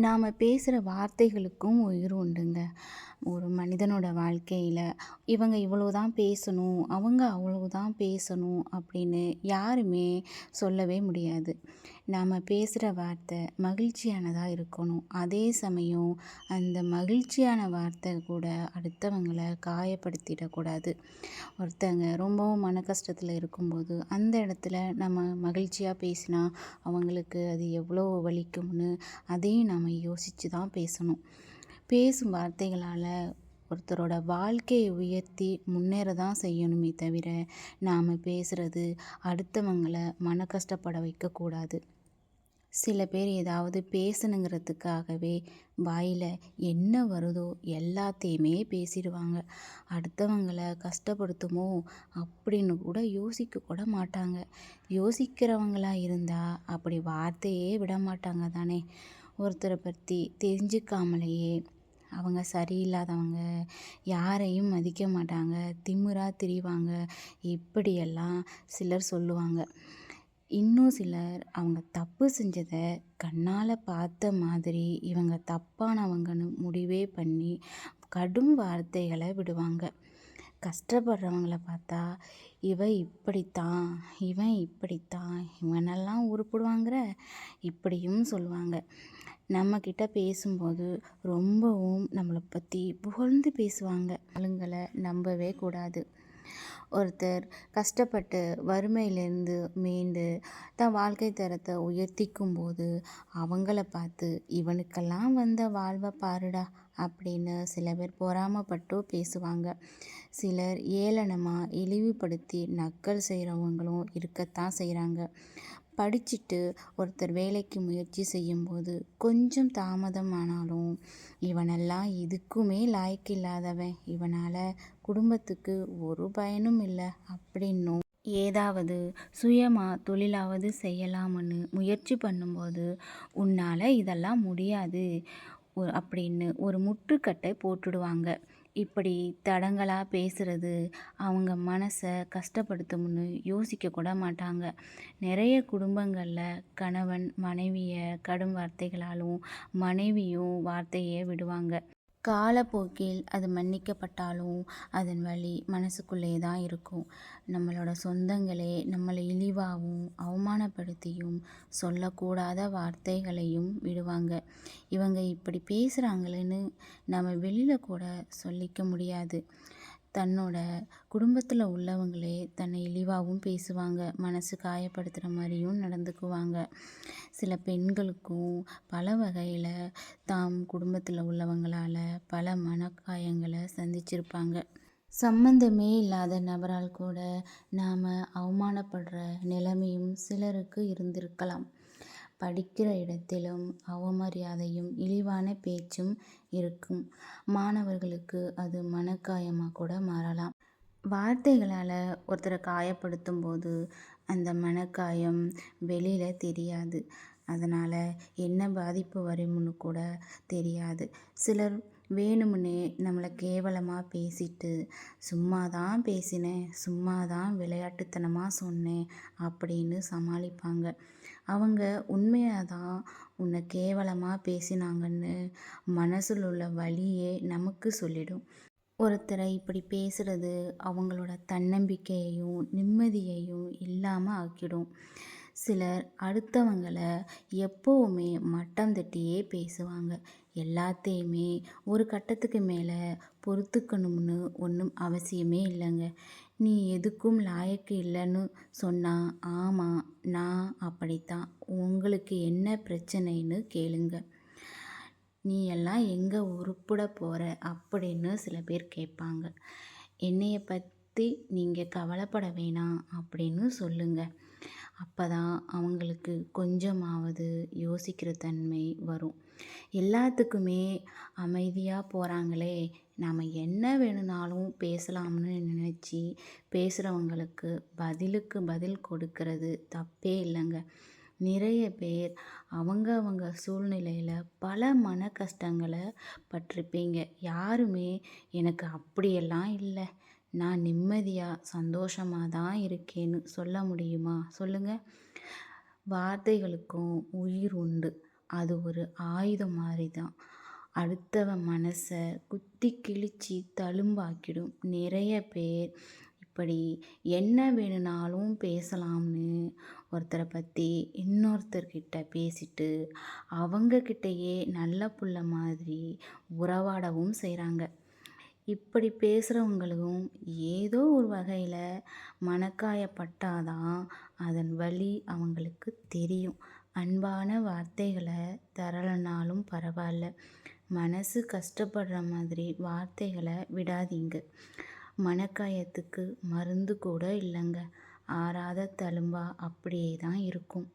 நாம் பேசுகிற வார்த்தைகளுக்கும் உயிர் உண்டுங்க. ஒரு மனிதனோட வாழ்க்கையில் இவங்க இவ்வளோ தான் பேசணும், அவங்க அவ்வளோ தான் பேசணும் அப்படின்னு யாருமே சொல்லவே முடியாது. நாம் பேசுகிற வார்த்தை மகிழ்ச்சியானதாக இருக்கணும். அதே சமயம் அந்த மகிழ்ச்சியான வார்த்தை கூட அடுத்தவங்களை காயப்படுத்திடக்கூடாது. ஒருத்தங்க ரொம்பவும் மன கஷ்டத்தில் இருக்கும்போது அந்த இடத்துல நம்ம மகிழ்ச்சியாக பேசினா அவங்களுக்கு அது எவ்வளோ வலிக்கும்னு அதையும் நாம் யோசித்து தான் பேசணும். பேசும் வார்த்தைகளால் ஒருத்தரோட வாழ்க்கையை உயர்த்தி முன்னேற தான் செய்யணுமே தவிர நாம் பேசுகிறது அடுத்தவங்களை மன கஷ்டப்பட வைக்கக்கூடாது. சில பேர் ஏதாவது பேசணுங்கிறதுக்காகவே வாயில் என்ன வருதோ எல்லாத்தையுமே பேசிடுவாங்க. அடுத்தவங்களை கஷ்டப்படுத்துமோ அப்படின்னு கூட யோசிக்க கூட மாட்டாங்க. யோசிக்கிறவங்களா இருந்தால் அப்படி வார்த்தையே விட மாட்டாங்க தானே. ஒருத்தரை பற்றி தெரிஞ்சுக்காமலேயே அவங்க சரியில்லாதவங்க, யாரையும் மதிக்க மாட்டாங்க, திமிரா திரிவாங்க, இப்படியெல்லாம் சிலர் சொல்லுவாங்க. இன்னும் சிலர் அவங்க தப்பு செஞ்சதை கண்ணால் பார்த்த மாதிரி இவங்க தப்பானவங்கன்னு முடிவே பண்ணி கடும் வார்த்தைகளை விடுவாங்க. கஷ்டப்படுறவங்கள பார்த்தா இப்படித்தான், இவன் இப்படித்தான், இவனெல்லாம் உருப்படுவாங்கிற இப்படியும் சொல்லுவாங்க. நம்மக்கிட்ட பேசும்போது ரொம்பவும் நம்மளை பற்றி புகழ்ந்து பேசுவாங்க. ஆளுங்களை நம்பவே கூடாது. ஒருத்தர் கஷ்டப்பட்டு வறுமையிலேருந்து மீண்டு தன் வாழ்க்கை தரத்தை உயர்த்திக்கும் போது அவங்கள பார்த்து இவனுக்கெல்லாம் வந்த வாழ்வை பாருடா அப்படின்னு சில பேர் பொறாமப்பட்டு பேசுவாங்க. சிலர் ஏளனமாக இழிவுபடுத்தி நக்கல் செய்கிறவங்களும் இருக்கத்தான் செய்கிறாங்க. படிச்சுட்டு ஒருத்தர் வேலைக்கு முயற்சி செய்யும்போது கொஞ்சம் தாமதம் ஆனாலும் இவனெல்லாம் இதுக்குமே லாய்க்கு இல்லாதவன், இவனால் குடும்பத்துக்கு ஒரு பயனும் இல்லை அப்படின்னும் ஏதாவது சுயமாக தொழிலாவது செய்யலாம்னு முயற்சி பண்ணும்போது உன்னால் இதெல்லாம் முடியாது அப்படின்னு ஒரு முற்றுக்கட்டை போட்டுடுவாங்க. இப்படி தடங்களாக பேசுகிறது அவங்க மனசை கஷ்டப்படுத்தும்னு யோசிக்க கூட மாட்டாங்க. நிறைய குடும்பங்களில் கணவன் மனைவியை கடும் வார்த்தைகளாலும் மனைவியும் வார்த்தையை விடுவாங்க. காலப்போக்கில் அது மன்னிக்கப்பட்டாலும் அதன் வலி மனசுக்குள்ளே தான் இருக்கும். நம்மளோட சொந்தங்களே நம்மளை இழிவாகவும் அவமானப்படுத்தியும் சொல்லக்கூடாத வார்த்தைகளையும் விடுவாங்க. இவங்க இப்படி பேசுகிறாங்களேன்னு நம்ம வெளியில் கூட சொல்லிக்க முடியாது. தன்னோட குடும்பத்தில் உள்ளவங்களே தன்னை இழிவாகவும் பேசுவாங்க, மனசு காயப்படுத்துகிற மாதிரியும் நடந்துக்குவாங்க. சில பெண்களுக்கும் பல வகையில் தாம் குடும்பத்தில் உள்ளவங்களால் பல மனக்காயங்களை சந்திச்சிருப்பாங்க. சம்பந்தமே இல்லாத நபரால் கூட நாம் அவமானப்படுற நிலைமையும் சிலருக்கு இருந்திருக்கலாம். படிக்கிற இடத்திலும் அவமரியாதையும் இழிவான பேச்சும் இருக்கும். மாணவர்களுக்கு அது மனக்காயமாக கூட மாறலாம். வார்த்தைகளால் ஒருத்தரை காயப்படுத்தும் போது அந்த மனக்காயம் வெளியில் தெரியாது. அதனால் என்ன பாதிப்பு வரும்னு கூட தெரியாது. சிலர் வேணுமுன்னே நம்மளை கேவலமாக பேசிட்டு சும்மா தான் பேசினேன், சும்மா தான் விளையாட்டுத்தனமாக சொன்னேன் அப்படின்னு சமாளிப்பாங்க. அவங்க உண்மையாக தான் உன்னை கேவலமாக பேசினாங்கன்னு மனசில் உள்ள வலியே நமக்கு சொல்லிடும். ஒருத்தரை இப்படி பேசுகிறது அவங்களோட தன்னம்பிக்கையையும் நிம்மதியையும் இல்லாமல் ஆக்கிடும். சிலர் அடுத்தவங்களை எப்போவுமே மட்டம் தட்டியே பேசுவாங்க. எல்லாத்தையுமே ஒரு கட்டத்துக்கு மேலே பொறுத்துக்கணும்னு ஒன்றும் அவசியமே இல்லைங்க. நீ எதுக்கும் லாயக்கு இல்லைன்னு சொன்னால் ஆமாம் நான் அப்படித்தான், உங்களுக்கு என்ன பிரச்சனைன்னு கேளுங்க, நீ எல்லாம் எங்கே உருப்பிட போகிற அப்படின்னு சில பேர் கேட்பாங்க. என்னைய பற்றி நீங்கள் கவலைப்பட வேணாம் அப்படின்னு சொல்லுங்கள். அப்போ தான் அவங்களுக்கு கொஞ்சமாவது யோசிக்கிற தன்மை வரும். எல்லாத்துக்குமே அமைதியாக போகிறாங்களே, நாம் என்ன வேணும்னாலும் பேசலாம்னு நினச்சி பேசுகிறவங்களுக்கு பதிலுக்கு பதில் கொடுக்கறது தப்பே இல்லைங்க. நிறைய பேர் அவங்க சூழ்நிலையில் பல மன கஷ்டங்களை பட்டிருப்பீங்க. யாருமே எனக்கு அப்படியெல்லாம் இல்லை, நான் நிம்மதியாக சந்தோஷமாக தான் இருக்கேன்னு சொல்ல முடியுமா சொல்லுங்கள்? வார்த்தைகளுக்கும் உயிர் உண்டு. அது ஒரு ஆயுதம் மாரி தான். அடுத்தவன் மனச குத்தி கிழிச்சு தழும்பாக்கிடும். நிறைய பேர் இப்படி என்ன வேணுனாலும் பேசலாம்னு ஒருத்தர பத்தி இன்னொருத்தர்கிட்ட பேசிட்டு, அவங்க கிட்டயே நல்ல புள்ள மாதிரி உறவாடவும் செய்றாங்க. இப்படி பேசுறவங்களும் ஏதோ ஒரு வகையில மனக்காயப்பட்டாதான் அதன் வலி அவங்களுக்கு தெரியும். அன்பான வார்த்தைகள தரலனாலும் பரவால்ல. மனசு கஷ்டப்படுற மாதிரி வார்த்தைகள விடாதீங்க. மனக்காயத்துக்கு மருந்து கூட இல்லங்க. ஆறாத தழும்பா அப்படியே தான் இருக்கும்.